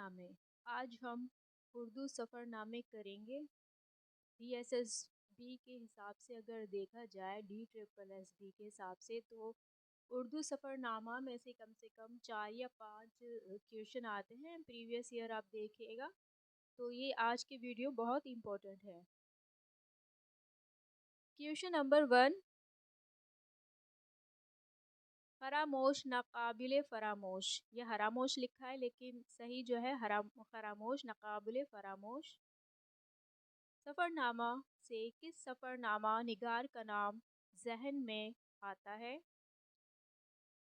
सफ़रनामे। आज हम उर्दू सफ़रनामे करेंगे। DSSB के हिसाब से अगर देखा जाए, DSSSB के हिसाब से, तो उर्दू सफ़रनामा में से कम 4 या 5 क्वेश्चन आते हैं। प्रीवियस ईयर आप देखिएगा, तो ये आज की वीडियो बहुत इम्पोर्टेंट है। Question number 1, फरामोश नाकाबिले फरामोश। यह हरामोश लिखा है, लेकिन सही जो है फरामोश नाकाबिले फरामोश। सफ़रनामा से किस सफ़रनामा निगार का नाम जहन में आता है?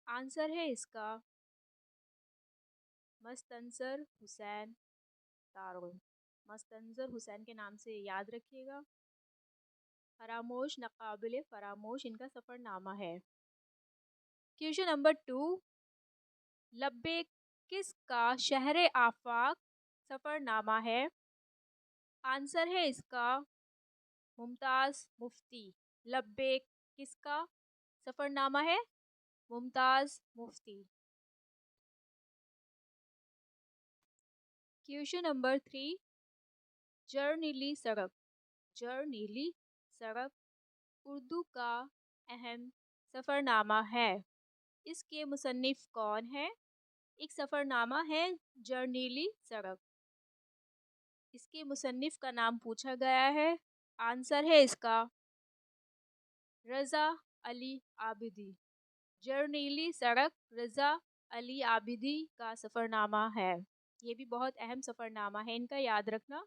आंसर है इसका मस्तंसर हुसैन तारुल। मस्तंसर हुसैन के नाम से याद रखिएगा। फरामोश नाकाबिले फरामोश इनका सफ़रनामा है। क्वेश्चन नंबर 2, लब्बैक किसका शहर आफाक सफ़रनामा है? आंसर है इसका मुमताज़ मुफ्ती। लब्बैक किसका सफ़रनामा है? मुमताज़ मुफ्ती। क्वेश्चन नंबर 3, जर्नीली सड़क। जर्नीली सड़क उर्दू का अहम सफ़रनामा है। इसके मुसन्निफ़ कौन है? एक सफ़रनामा है जर्नीली सड़क, इसके मुसन्निफ़ का नाम पूछा गया है। आंसर है इसका रज़ा अली आबिदी। जर्नीली सड़क रज़ा अली आबिदी का सफ़रनामा है। ये भी बहुत अहम सफ़रनामा है, इनका याद रखना।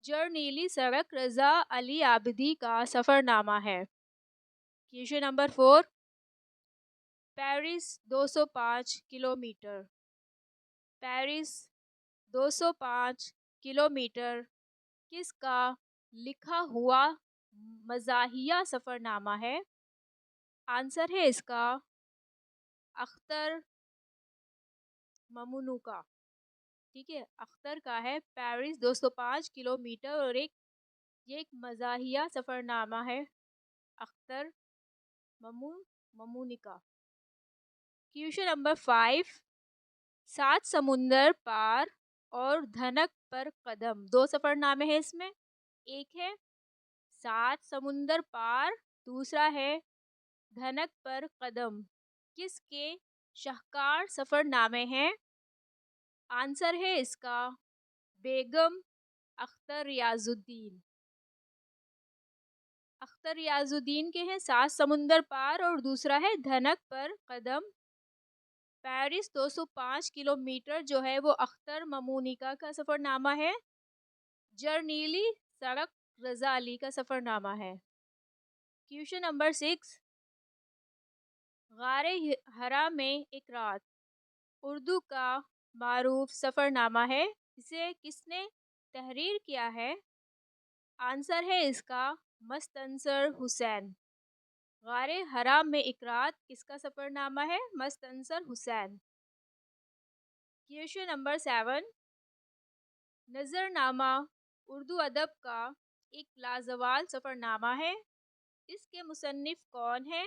जर्नीली सड़क रज़ा अली आबिदी का सफ़रनामा है। Question number 4, Paris 205 kilometre. Paris 205 kilometre किसका लिखा हुआ मज़ाहिया सफ़रनामा है? आंसर है इसका अख्तर ममनू का। ठीक है, अख्तर का है। पेरिस 205 किलोमीटर और ये एक मज़ाहिया सफ़रनामा है, अख्तर ममूनी का। क्वेश्चन नंबर 5, 7 समुंदर पार और धनक पर कदम। 2 सफ़रनामे हैं इसमें। एक है 7 समुंदर पार, दूसरा है धनक पर कदम। किसके शाहकार सफ़रनामे हैं? आंसर है इसका बेगम अख्तर रियाजुद्दीन। अख्तर रियाजुद्दीन के हैं 7 समुंदर पार और दूसरा है धनक पर कदम। पेरिस 205 किलोमीटर जो है वो अख्तर ममूनिका का सफ़रनामा है। जर्नीली सड़क रज़ा अली का सफ़रनामा है। क्वेश्चन नंबर 6, गारे हरा में एक रात उर्दू का मारूफ सफ़रनामा है। इसे किसने तहरीर किया है? आंसर है इसका मस्तंसर हुसैन। गारे हरा में एक रात किसका सफ़रनामा है? मस्तंसर हुसैन। क्वेश्चन नंबर 7, नज़रनामा उर्दू अदब का एक लाजवाल सफ़रनामा है। इसके मुसन्निफ़ कौन है?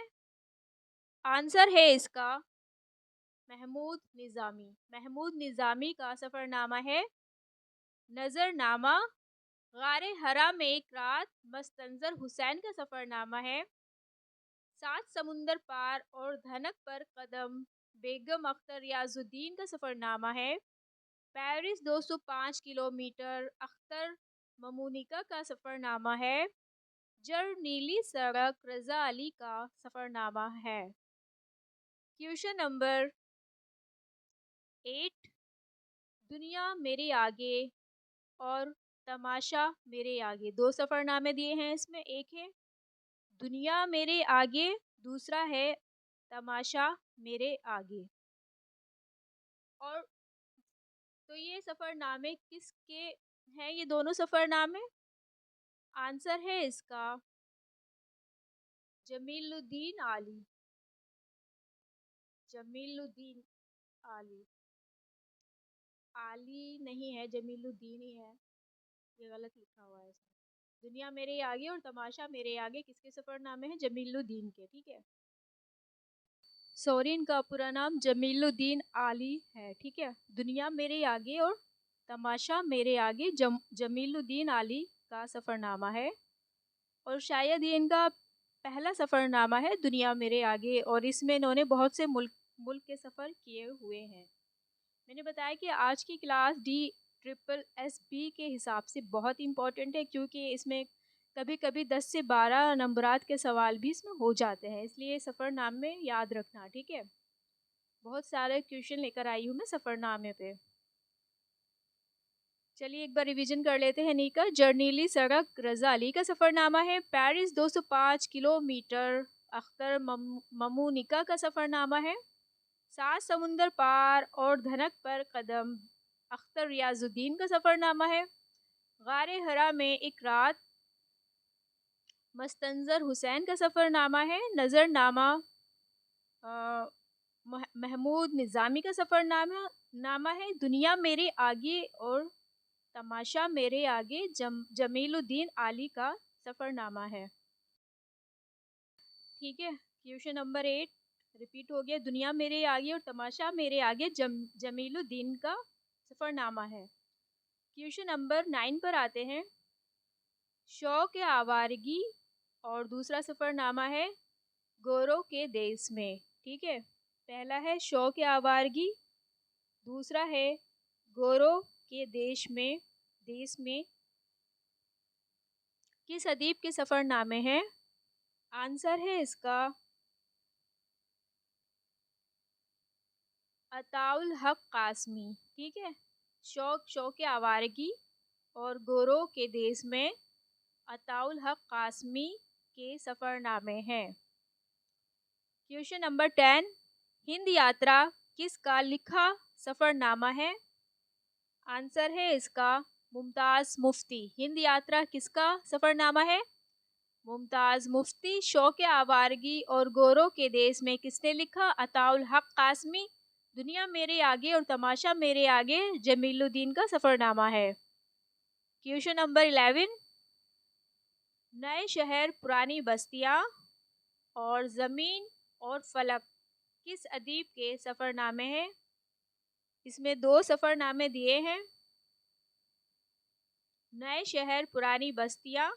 आंसर है इसका महमूद निज़ामी। महमूद निज़ामी का सफ़रनामा है नज़रनामा। गारे हरा में एक रात मस्तंसर हुसैन का सफ़रनामा है। 7 समुंदर पार और धनक पर कदम बेगम अख्तर रियाजुद्दीन का सफ़रनामा है। पेरिस 205 किलोमीटर अख्तर ममूनिका का सफ़रनामा है। जर्नीली सड़क रज़ा अली का सफ़रनामा है। क्वेश्चन नंबर 8, दुनिया मेरे आगे और तमाशा मेरे आगे। 2 सफ़रनामे दिए हैं इसमें। एक है दुनिया मेरे आगे, दूसरा है तमाशा मेरे आगे। और तो ये सफ़रनामे किसके हैं? ये दोनों सफ़रनामे। आंसर है इसका जमीलुद्दीन आली। जमीलुद्दीन आली। आली नहीं है, जमीलुद्दीन ही है। ये गलत लिखा हुआ है इसमें। दुनिया मेरे आगे और तमाशा मेरे आगे किसके सफ़रनामे हैं? जमीलुद्दीन के। ठीक है, सॉरी, इनका पूरा नाम जमीलुद्दीन आली है। ठीक है, दुनिया मेरे आगे और तमाशा मेरे आगे जमीलुद्दीन आली का सफ़रनामा है और शायद ये इनका पहला सफ़रनामा है दुनिया मेरे आगे, और इसमें इन्होंने बहुत से मुल्क मुल्क के सफ़र किए हुए हैं। मैंने बताया कि आज की क्लास DSSS के हिसाब से बहुत इम्पोर्टेंट है, क्योंकि इसमें कभी-कभी 10 से 12 नंबरात के सवाल भी इसमें हो जाते हैं, इसलिए सफ़रनामे याद रखना, ठीक है। बहुत सारे क्वेश्चन लेकर आई हूँ मैं सफ़रनामे पे। चलिए एक बार रिवीजन कर लेते हैं नीका। जर्नीली सड़क रज़ा अली का सफ़रनामा है। पेरिस 205 किलोमीटर अख्तर ममूनिका का सफ़रनामा है। 7 समुंदर पार और धनक पर कदम अख्तर रियाजुद्दीन का सफ़रनामा है। गारे हरा में एक रात मस्तंजर हुसैन का सफ़रनामा है। नज़रनामा महमूद निज़ामी का सफ़रनामा है। दुनिया मेरे आगे और तमाशा मेरे आगे जमीलुद्दीन आली का सफ़रनामा है। ठीक है, क्वेश्चन नंबर 8 रिपीट हो गया। दुनिया मेरे आगे और तमाशा मेरे आगे जमीलुद्दीन का सफ़रनामा है। क्वेश्चन नंबर 9 पर आते हैं। शौक आवारगी और दूसरा सफ़रनामा है गोरों के देश में। ठीक है, पहला है शौक आवारगी, दूसरा है गोरों के देश में किस अदीब के सफ़रनामे हैं? आंसर है इसका अताउल हक कासमी। ठीक है, शौक आवारगी और गोरों के देश में अताउल हक कासमी के सफ़रनामे हैं। क्वेश्चन नंबर 10, हिंद यात्रा किसका लिखा सफ़रनामा है? आंसर है इसका मुमताज़ मुफ्ती। हिंद यात्रा किसका सफ़रनामा है? मुमताज़ मुफ्ती। शौक आवारगी और गोरों के देश में किसने लिखा? अताउल हक कासमी। दुनिया मेरे आगे और तमाशा मेरे आगे जमीलुद्दीन का सफ़रनामा है। क्वेश्चन नंबर 11, नए शहर पुरानी बस्तियाँ और ज़मीन और फलक किस अदीब के सफ़रनामे हैं? इसमें 2 सफ़रनामे दिए हैं। नए शहर पुरानी बस्तियाँ,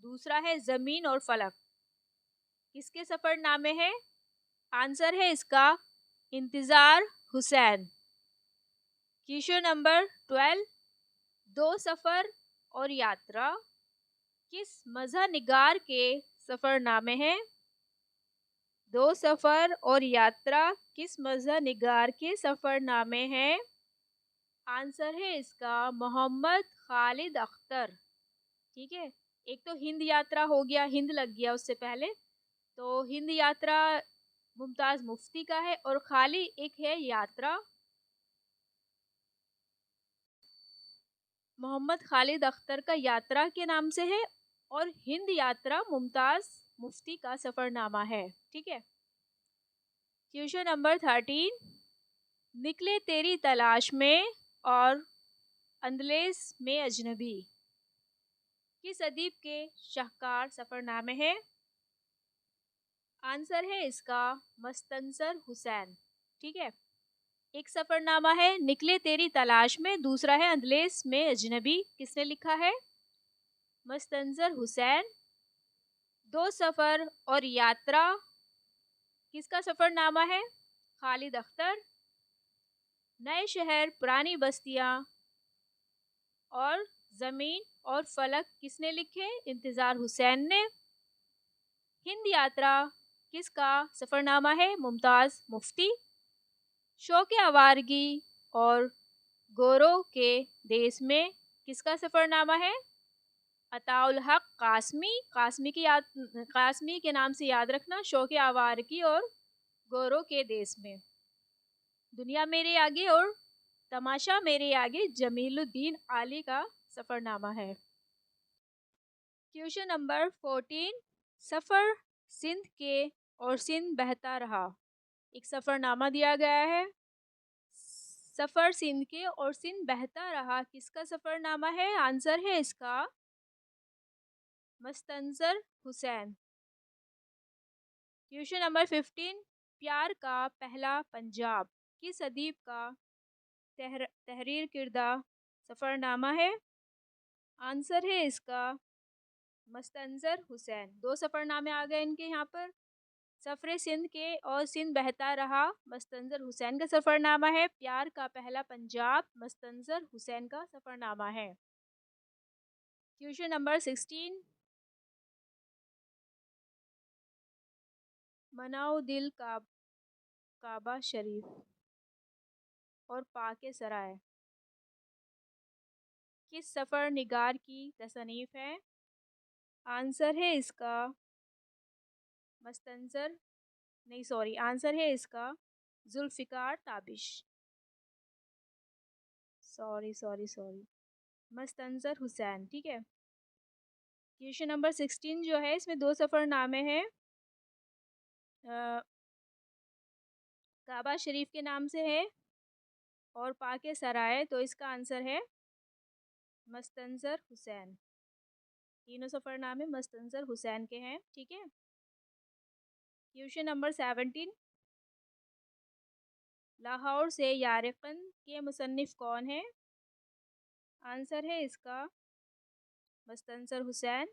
दूसरा है ज़मीन और फलक। किसके सफ़रनामे हैं? आंसर है इसका इंतज़ार हुसैन। क्वेश्चन नंबर 12, दो सफ़र और यात्रा किस मज़ा निगार के सफ़रनामे हैं? दो सफ़र और यात्रा किस मज़ा निगार के सफ़रनामे हैं? आंसर है इसका मोहम्मद खालिद अख्तर। ठीक है, एक तो हिंद यात्रा हो गया, हिंद लग गया उससे पहले, तो हिंद यात्रा मुमताज़ मुफ्ती का है, और खाली एक है यात्रा मोहम्मद खालिद अख्तर का यात्रा के नाम से है, और हिंद यात्रा मुमताज़ मुफ्ती का सफ़रनामा है। ठीक है, क्वेश्चन नंबर 13, निकले तेरी तलाश में और अंदलेस में अजनबी किस अदीब के शाहकार सफ़रनामे हैं? आंसर है इसका मस्तंसर हुसैन। ठीक है, एक सफ़रनामा है निकले तेरी तलाश में, दूसरा है अंदलेस में अजनबी। किसने लिखा है? मस्तंसर हुसैन। दो सफ़र और यात्रा किसका सफ़रनामा है? खालिद अख्तर। नए शहर पुरानी बस्तियाँ और ज़मीन और फलक किसने लिखे? इंतज़ार हुसैन ने। हिंद यात्रा किसका सफ़रनामा है? मुमताज़ मुफ्ती। शौक आवारगी और गोरों के देश में किसका सफ़रनामा है? अताउल हक कासमी। कासमी के नाम से याद रखना। शौक आवारगी और गोरों के देश में। दुनिया मेरे आगे और तमाशा मेरे आगे जमीलुद्दीन आली का सफ़रनामा है। क्वेश्चन नंबर 14, सफ़र सिंध के और सिंध बहता रहा। एक सफ़रनामा दिया गया है। सफ़र सिंध के और सिंध बहता रहा किसका सफ़रनामा है? आंसर है इसका मस्तंसर हुसैन। क्वेश्चन नंबर 15, प्यार का पहला पंजाब किस अदीब का तहरीर किरदा सफ़रनामा है? आंसर है इसका मस्तंजर हुसैन। 2 सफ़रनामे आ गए इनके यहाँ पर। सफ़रे सिंध के और सिंध बहता रहा मस्तंजर हुसैन का सफ़रनामा है। प्यार का पहला पंजाब मस्तंजर हुसैन का सफ़रनामा है। क्वेश्चन नंबर 16, मनाओ दिल काबा शरीफ और पाके सराय किस सफ़र निगार की तसनीफ़ है? आंसर है इसका मस्तंजर नहीं सॉरी आंसर है इसका जुल्फ़िकार ताबिश। सॉरी मस्तंजर हुसैन। ठीक है। क्वेश्चन नंबर 16 जो है इसमें 2 सफ़रनामे हैं। काबा शरीफ के नाम से है और पाके सराय, तो इसका आंसर है मस्तंजर हुसैन। तीनों सफ़रनामे मस्तंजर हुसैन के हैं। ठीक है। क्वेश्चन नंबर 17, लाहौर से यारिक़न के मुसन्निफ़ कौन है? आंसर है इसका मस्तंजर हुसैन।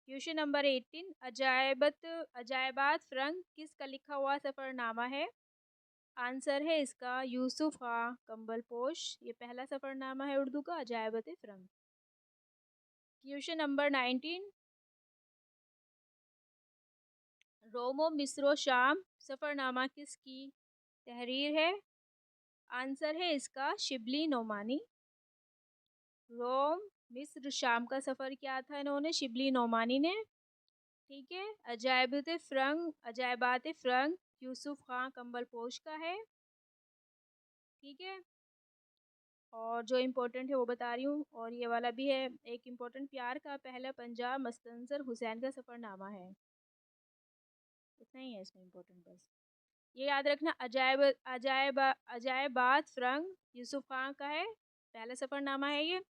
क्वेश्चन नंबर 18, अजायबात फ़रंग किसका लिखा हुआ सफ़रनामा है? आंसर है इसका यूसुफ़ खां कंबलपोश। ये पहला सफ़रनामा है उर्दू का अजायबत फ़रंग। क्वेश्चन नंबर 19, रोमो मिस्रो शाम सफ़रनामा किसकी तहरीर है? आंसर है इसका शिबली नोमानी। रोम मिस्र शाम का सफ़र किया था इन्होंने शिबली नोमानी ने। ठीक है। अजायबात फ़रंग यूसुफ़ खां कंबलपोश का है। ठीक है। और जो इम्पोर्टेंट है वो बता रही हूँ, और ये वाला भी है एक इम्पोर्टेंट, प्यार का पहला पंजाब मस्तंजर हुसैन का सफ़रनामा है। इतना ही है इसमें इम्पोर्टेंट बस। ये याद रखना, अजायबात फ़रंग यूसुफ़ खां का है, पहला सफ़रनामा है ये।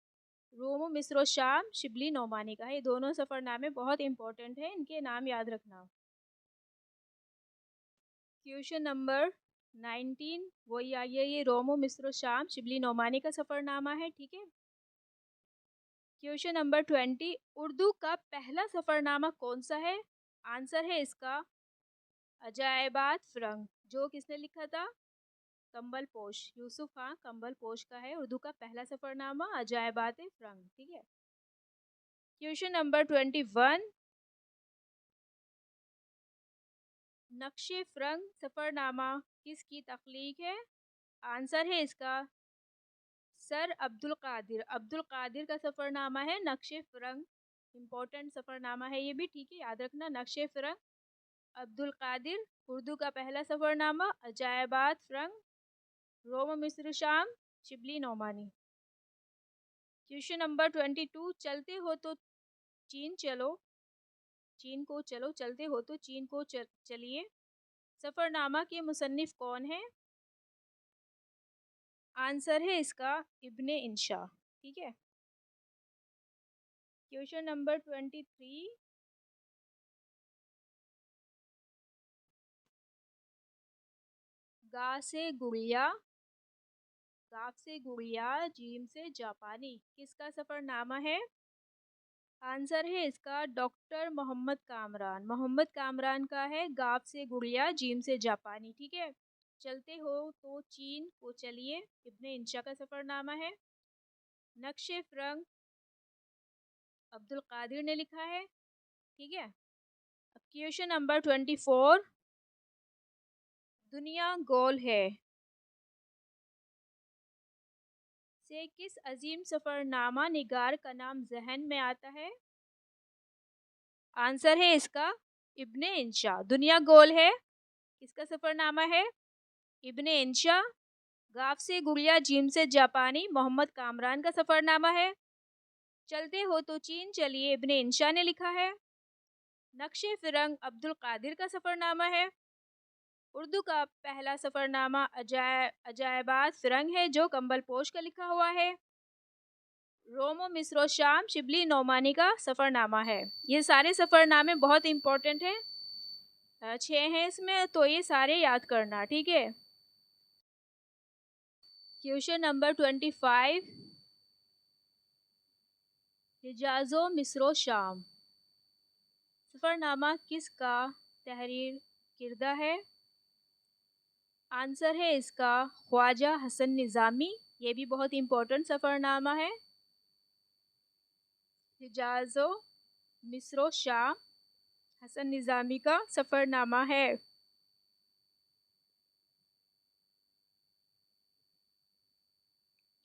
रोम मिस्र शाम शिबली नोमानी का है। ये दोनों सफ़रनामे बहुत इंपॉर्टेंट हैं, इनके नाम याद रखना। क्वेश्चन नंबर 19 वही आइए, ये रोमो मिस्र शाम शिबली नोमानी का सफ़रनामा है। ठीक है। क्वेश्चन नंबर 20, उर्दू का पहला सफ़रनामा कौन सा है? आंसर है इसका अजायबात फ़रंग। जो किसने लिखा था? कंबल पोश, यूसुफ खां कंबल पोश का है उर्दू का पहला सफ़रनामा अजायबात फ़रंग। ठीक है। क्वेश्चन नंबर 21, नक्शे फ़रंग सफ़रनामा किसकी तख्लीक है? आंसर है इसका सर अब्दुल कादिर का सफ़रनामा है नक्शे फ़रंग। इम्पोर्टेंट सफ़रनामा है ये भी। ठीक है, याद रखना, नक्शे फ़रंग अब्दुल कादिर उर्दू का पहला सफ़रनामा अजायबात फ़रंग रोम मिस्र शाम शिबली नोमानी। क्वेश्चन नंबर 22, चलते हो तो चीन चलो, चीन को चलो, चलते हो तो चीन को चलिए सफ़रनामा के मुसन्निफ़ कौन है? आंसर है इसका इब्ने इंशा। ठीक है। क्वेश्चन नंबर 23, गा से गुड़िया, गाफ से गुड़िया, जीम से जापानी किसका सफ़रनामा है? आंसर है इसका डॉक्टर मोहम्मद कामरान का है। गाफ से गुड़िया, जीम से जापानी। ठीक है। चलते हो तो चीन को चलिए इब्ने इंशा का सफ़रनामा है। नक्शे फ़रंग अब्दुल कादिर ने लिखा है। ठीक है। अब क्वेश्चन नंबर 24, दुनिया गोल है से किस अजीम सफ़रनामा निगार का नाम जहन में आता है? आंसर है इसका इब्ने इंशा। दुनिया गोल है किसका सफ़रनामा है? इब्ने इंशा। गाफ से गुड़िया, जीम से जापानी मोहम्मद कामरान का सफ़रनामा है। चलते हो तो चीन चलिए इब्ने इंशा ने लिखा है। नक्शे फ़िरंग अब्दुल कादिर का सफ़रनामा है। उर्दू का पहला सफ़रनामा अजायबात फ़िरंग है जो कंबल पोश का लिखा हुआ है। रोमो मिस्रो शाम शिबली नोमानी का सफ़रनामा है। ये सारे सफ़रनामे बहुत इंपॉर्टेंट हैं। 6 हैं इसमें, तो ये सारे याद करना। ठीक है। क्वेश्चन नंबर 25, हिजाज़ो मिस्रो शाम सफ़रनामा किसका तहरीर किरदा है? आंसर है इसका ख्वाजा हसन निज़ामी। ये भी बहुत इम्पोर्टेंट सफ़रनामा है। हिजाज़ो मिस्रो शाम हसन निज़ामी का सफ़रनामा है।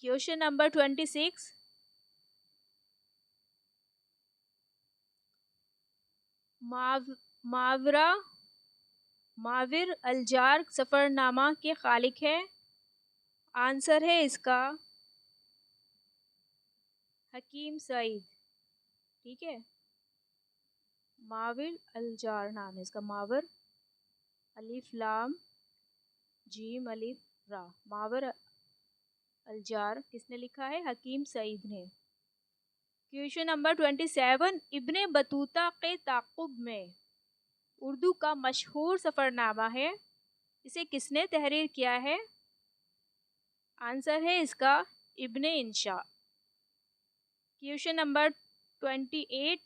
Question number 26। मावरा माविर अलजार सफ़रनामा के खालिक है। आंसर है इसका हकीम सईद। ठीक है, माविर अलजार नाम है इसका। मावर अलिफ लाम जीम अलिफ रा। मावर अलजार किसने लिखा है? हकीम सईद ने। Question number 27। इब्ने बतूता के ताक़ुब में उर्दू का मशहूर सफ़रनामा है, इसे किसने तहरीर किया है? आंसर है इसका इब्ने इंशा। Question number 28।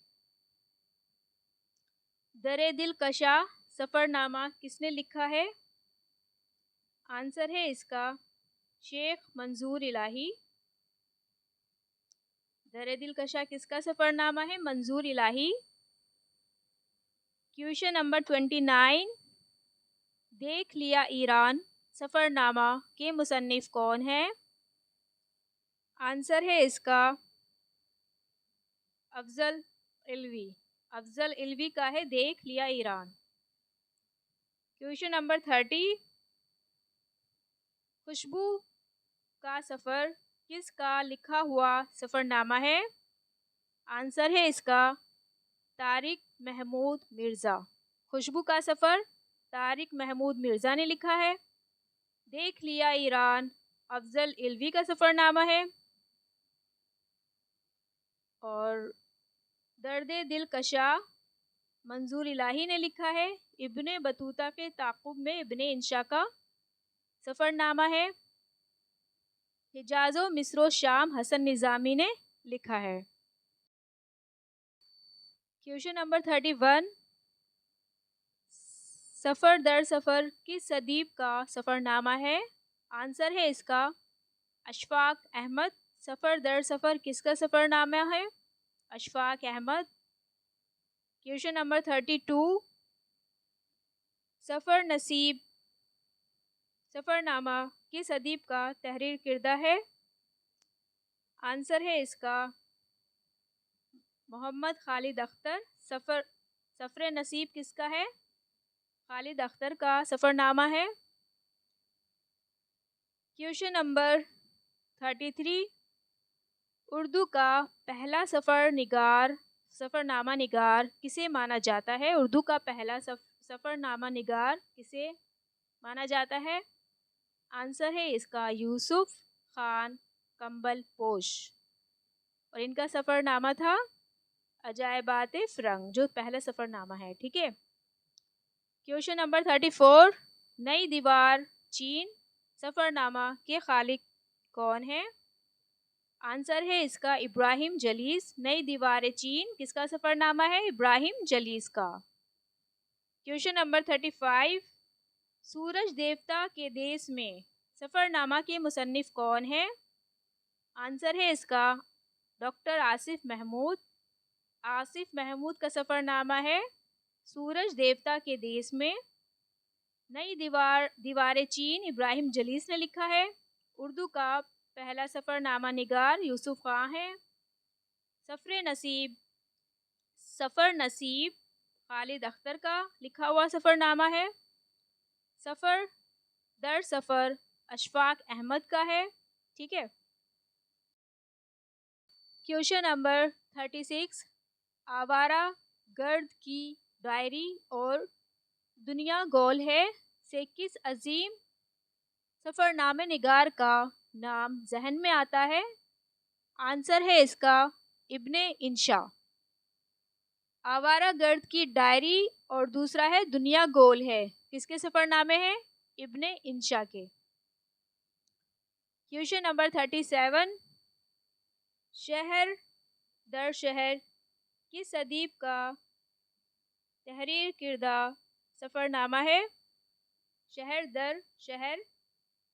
दरे दिल कशा सफ़रनामा किसने लिखा है? आंसर है इसका शेख मंजूर इलाही। दरे दिल कशा किसका सफ़रनामा है? मंजूर इलाही। Question number 29। देख लिया ईरान सफ़रनामा के मुसन्निफ कौन है? आंसर है इसका अफजल इल्वी। अफजल इल्वी का है देख लिया ईरान। Question number 30। खुशबू का सफ़र किसका लिखा हुआ सफ़रनामा है? आंसर है इसका तारिक महमूद मिर्ज़ा। खुशबू का सफ़र तारिक महमूद मिर्ज़ा ने लिखा है। देख लिया ईरान अफजल इल्वी का सफ़रनामा है। और दर्दे दिल कशा मंजूर इलाही ने लिखा है। इब्ने बतूता के ताक़ुब में इब्ने इंशा का सफ़रनामा है। हिजाज़ो मिस्रो शाम हसन निज़ामी ने लिखा है। Question number 31। सफ़र दर सफ़र किस अदीब का सफ़रनामा है? आंसर है इसका अशफाक अहमद। सफ़र दर सफ़र किसका सफ़रनामा है? अशफाक अहमद। Question number 32। सफ़र नसीब सफ़रनामा किस अदीब का तहरीर किरदा है? आंसर है इसका मोहम्मद खालिद अख्तर। सफ़र नसीब किसका है? खालिद अख्तर का सफ़रनामा है। Question number 33। उर्दू का पहला सफ़रनामा निगार किसे माना जाता है? उर्दू का पहला सफ़रनामा निगार किसे माना जाता है? आंसर है इसका यूसुफ खान कंबल पोश। और इनका सफ़रनामा था अजायबात फ़िरंग, जो पहला सफ़रनामा है। ठीक है। Question number 34। नई दीवार चीन सफ़रनामा के खालिक कौन है? आंसर है इसका इब्राहिम जलीस। नई दीवार चीन किसका सफ़रनामा है? इब्राहिम जलीस का। Question number 35। सूरज देवता के देश में सफ़रनामा के मुसन्निफ कौन है? आंसर है इसका डॉक्टर आसिफ महमूद। आसिफ महमूद का सफ़रनामा है सूरज देवता के देश में। नई दीवार चीन इब्राहिम जलीस ने लिखा है। उर्दू का पहला सफ़रनामा निगार यूसुफ खां है। सफ़र नसीब खालिद अख्तर का लिखा हुआ सफ़रनामा है। सफ़र दर सफ़र अशफाक अहमद का है। ठीक है। Question number 36। आवारा गर्द की डायरी और दुनिया गोल है से किस अजीम सफ़रनामे निगार का नाम जहन में आता है? आंसर है इसका इब्ने इंशा। आवारा गर्द की डायरी और दूसरा है दुनिया गोल है, किसके सफ़रनामे हैं? इब्ने इंशा के। Question number 37। शहर दर शहर किस अदीब का तहरीर किरदा सफ़रनामा है? शहर दर शहर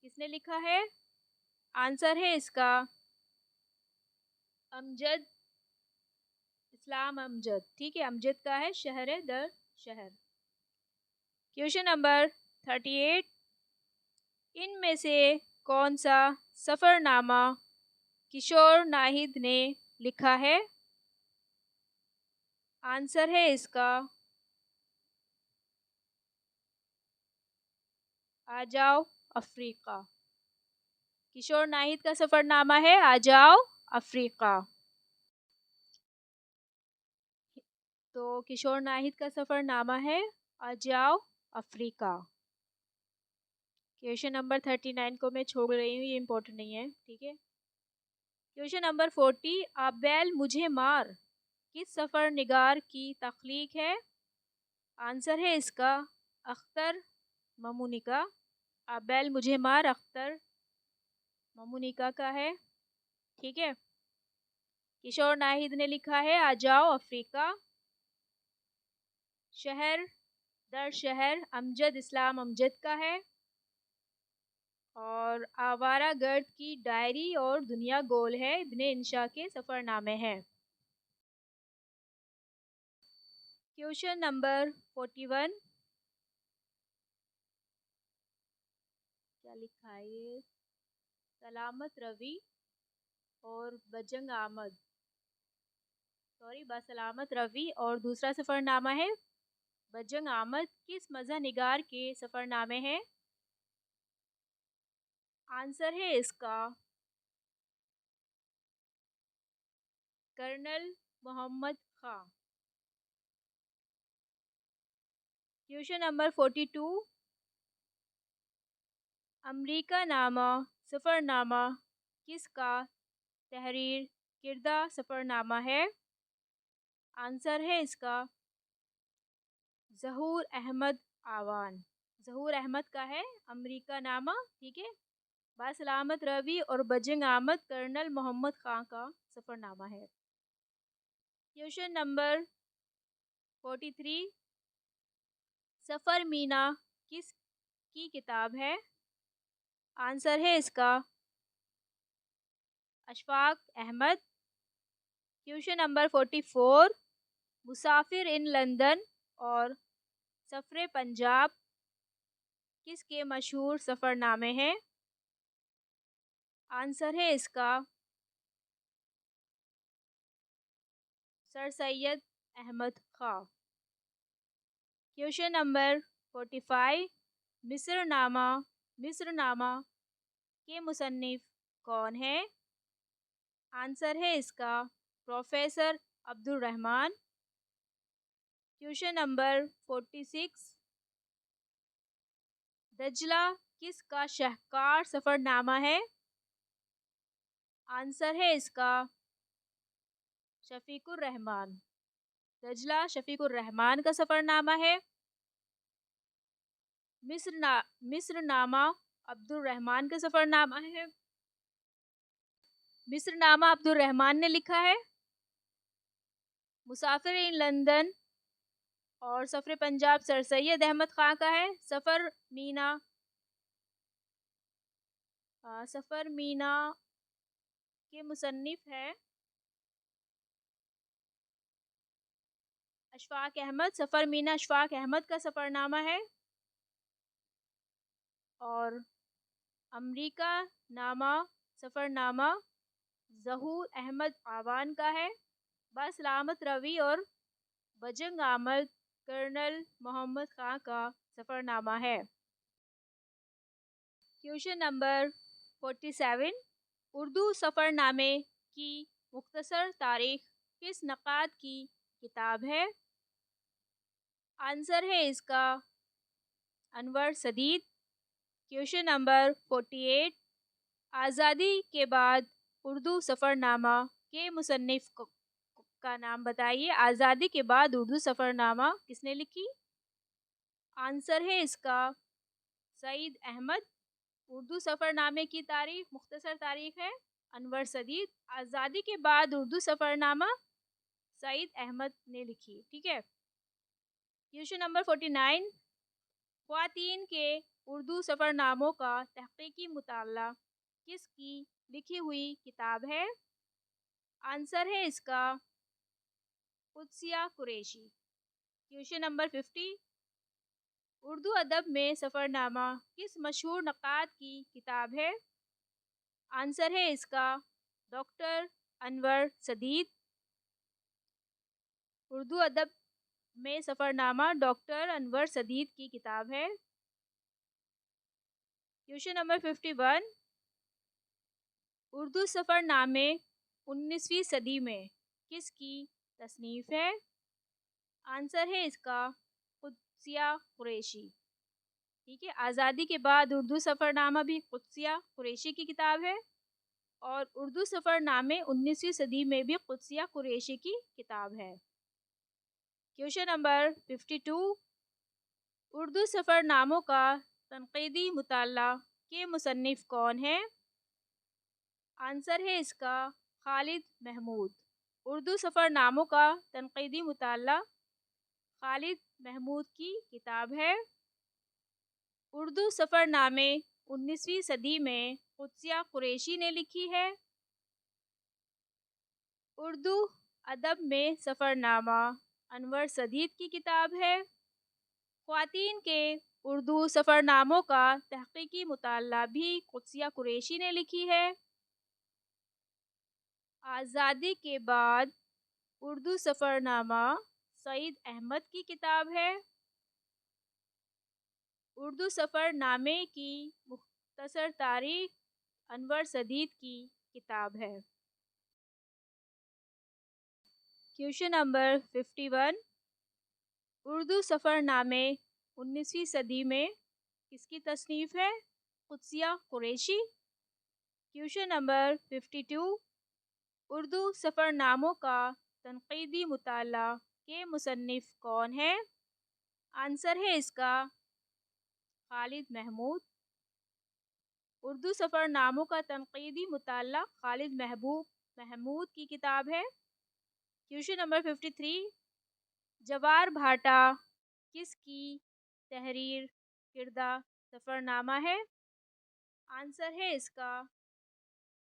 किसने लिखा है? आंसर है इसका अमजद इस्लाम अमजद। ठीक है, अमजद का है शहर दर शहर। क्वेश्चन नंबर 38, इनमें से कौन सा सफ़रनामा किशोर नाहिद ने लिखा है? आंसर है इसका आ जाओ अफ्रीका। किशोर नाहिद का सफ़रनामा है आ जाओ अफ्रीका। तो किशोर नाहिद का सफ़रनामा है आ जाओ अफ्रीका। क्वेश्चन नंबर 39 को मैं छोड़ रही हूँ, ये इम्पोर्टेंट नहीं है। ठीक है। क्वेश्चन नंबर 40, आबैल मुझे मार किस सफ़र निगार की तख्लीक है? आंसर है इसका अख्तर ममुनिका। आबैल मुझे मार अख्तर ममुनिका का है। ठीक है। किशोर नाहिद ने लिखा है आ जाओ अफ्रीका। शहर दर शहर अमजद इस्लाम अमजद का है। और आवारा गर्द की डायरी और दुनिया गोल है इब्ने इंशा के सफ़रनामे हैं। क्वेश्चन नंबर 41, क्या लिखा है ये? सलामत रवि और बजंग आमद, सॉरी बसलामत रवि और दूसरा सफ़रनामा है बजंग आमद किस मज़ा निगार के सफ़रनामे हैं? आंसर है इसका कर्नल मोहम्मद खां। क्वेश्चन नंबर 42, अमरीका नामा सफ़रनामा किसका तहरीर किरदा सफ़रनामा है? आंसर है इसका ज़हूर अहमद आवान। ज़हूर अहमद का है अमरीका नामा। ठीक है। बासलामत रवि और बजंग आमद कर्नल मोहम्मद खां का सफ़रनामा है। क्वेश्चन नंबर 43, सफ़र मीना किस की किताब है? आंसर है इसका Ashfaq Ahmed. Question number 44, Musafir in London और सफ़रे पंजाब किसके मशहूर सफ़रनामे हैं? आंसर है इसका सर सैयद अहमद खां। क्वेश्चन नंबर 45, मिस्रनामा के मुसन्निफ कौन है? आंसर है इसका professor Abdul Rahman. Question number 46, दजला किसका शाहकार सफ़रनामा है? आंसर है इसका शफीकुर रहमान। दजला शफीकुर रहमान का सफ़रनामा है। मिस्रनामा अब्दुल रहमान का सफ़रनामा है। मिस्रनामा अब्दुल रहमान ने लिखा है। मुसाफिर इन लंदन और सफ़र पंजाब सर सैयद अहमद खां का है। सफ़र मीना के मुसन्निफ है अशफाक अहमद। सफ़र मीना अशफाक अहमद का सफ़रनामा है। और अमरीका नामा सफ़रनामा ज़हूर अहमद आवान का है। बासलामत रवि और बजंग आमद कर्नल मोहम्मद खां का सफ़रनामा है। क्वेश्चन नंबर 47, उर्दू सफ़रनामे की मुख्तसर तारीख़ किस नक़ाद की किताब है? आंसर है इसका अनवर सदीद। क्वेश्चन नंबर 48, आज़ादी के बाद उर्दू सफ़रनामा के मुसन्निफ का नाम बताइए। आज़ादी के बाद उर्दू सफ़रनामा किसने लिखी? आंसर है इसका सईद अहमद। उर्दू सफ़रनामे की तारीख़ मुख्तसर तारीख़ है अनवर सदीद। आज़ादी के बाद उर्दू सफ़रनामा सईद अहमद ने लिखी। ठीक है। क्वेश्चन नंबर 49, ख्वातीन के उर्दू सफ़रनामों का तहकीकी मुताला किसकी लिखी हुई किताब है? आंसर है इसका कुद्सिया कुरैशी। क्वेश्चन नंबर 50, उर्दू अदब में सफ़रनामा किस मशहूर नक़ाद की किताब है? आंसर है इसका डॉक्टर अनवर सदीद। उर्दू अदब में सफ़रनामा डॉक्टर अनवर सदीद की किताब है। क्वेश्चन नंबर 51, उर्दू सफ़रनामे 19वीं सदी में किसकी तसनीफ़ है? आंसर है इसका कुद्सिया कुरैशी। ठीक है। आज़ादी के बाद उर्दू सफ़रनामा भी कुद्सिया कुरैशी की किताब है और उर्दू सफ़रनामे 19वीं सदी में भी कुद्सिया कुरैशी की किताब है। क्वेश्चन नंबर 52, उर्दू सफ़रनामों का तनक़ीदी मुताला के मुसन्निफ़ कौन है? आंसर है इसका खालिद महमूद। उर्दू सफ़रनामों का तनक़ीदी मुताला खालिद महमूद की किताब है। उर्दू सफ़रनामे 19वीं सदी में कुद्सिया कुरैशी ने लिखी है। उर्दू अदब में सफ़रनामा अनवर सदीद की किताब है। ख्वातीन के उर्दू सफ़रनामों का तहकीकी मुताला भी कुद्सिया कुरैशी ने लिखी है। आज़ादी के बाद उर्दू सफ़रनामा सईद अहमद की किताब है। उर्दू सफ़रनामे की मुख्तसर तारीख़ अनवर सदीद की किताब है। क्वेश्चन नंबर 51, उर्दू सफ़रनामे 19वीं सदी में किसकी तसनीफ़ है? कुद्सिया कुरैशी। क्वेश्चन नंबर 52, उर्दू सफ़रनामों का तनक़ीदी मुताला के मुसन्निफ़ कौन है? आंसर है इसका खालिद महमूद। उर्दू सफ़रनामों का तनक़ीदी मुताला खालिद महमूद की किताब है। क्वेश्चन नंबर 53, जवार भाटा किसकी तहरीर किर्दा सफ़रनामा है? आंसर है इसका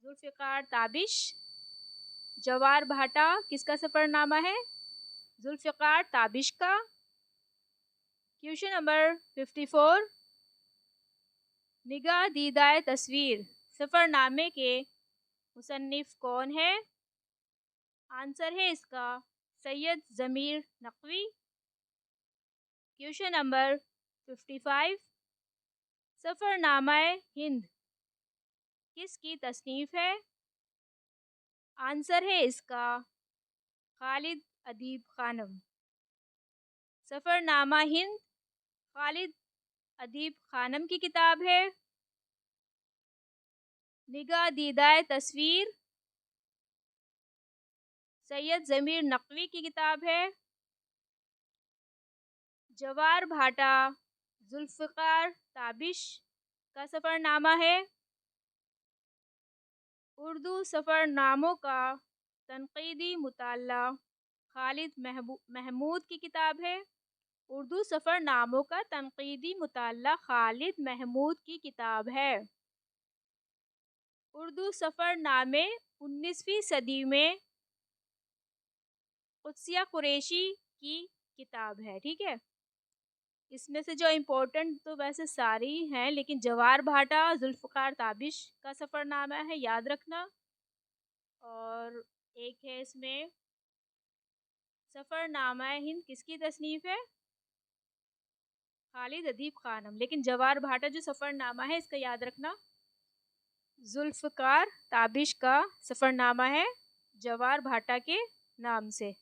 ज़ुल्फ़िकार ताबिश। जवार भाटा किसका सफ़रनामा है? ज़ुल्फ़िकार ताबिश का। क्वेश्चन नंबर 54, निगाह दीदाए तस्वीर सफ़रनामे के मुसन्निफ़ कौन है? आंसर है इसका सैयद ज़मीर नक़वी। क्वेश्चन नंबर 55, सफ़रनामाए हिंद किसकी तसनीफ़ है? आंसर है इसका खालिद अदीब ख़ानम। सफ़रनामा हिंद खालिद अदीब ख़ानम की किताब है। निगाह दीदाए तस्वीर सैयद ज़मीर नक़वी की किताब है। जवार भाटा ज़ुल्फ़िकार ताबिश का सफ़रनामा है। उर्दू सफ़रनामों का तनक़ीदी मुताला खालिद महमूद की किताब है। उर्दू सफ़रनामों का तनक़ीदी मुताला खालिद महमूद की किताब है। उर्दू सफ़रनामे 19वीं सदी में कुद्सिया कुरैशी की किताब है। ठीक है। इसमें से जो इम्पोर्टेंट तो वैसे सारी ही हैं, लेकिन जवार भाटा ज़ुल्फ़िकार ताबिश का सफ़रनामा है, याद रखना। और एक है इसमें सफ़रनामा हिंद किसकी तसनीफ़ है? खालिद अदीब ख़ानम। लेकिन जवार भाटा जो सफ़रनामा है इसका याद रखना ज़ुल्फ़िकार ताबिश का सफ़रनामा है, जवार भाटा के नाम से।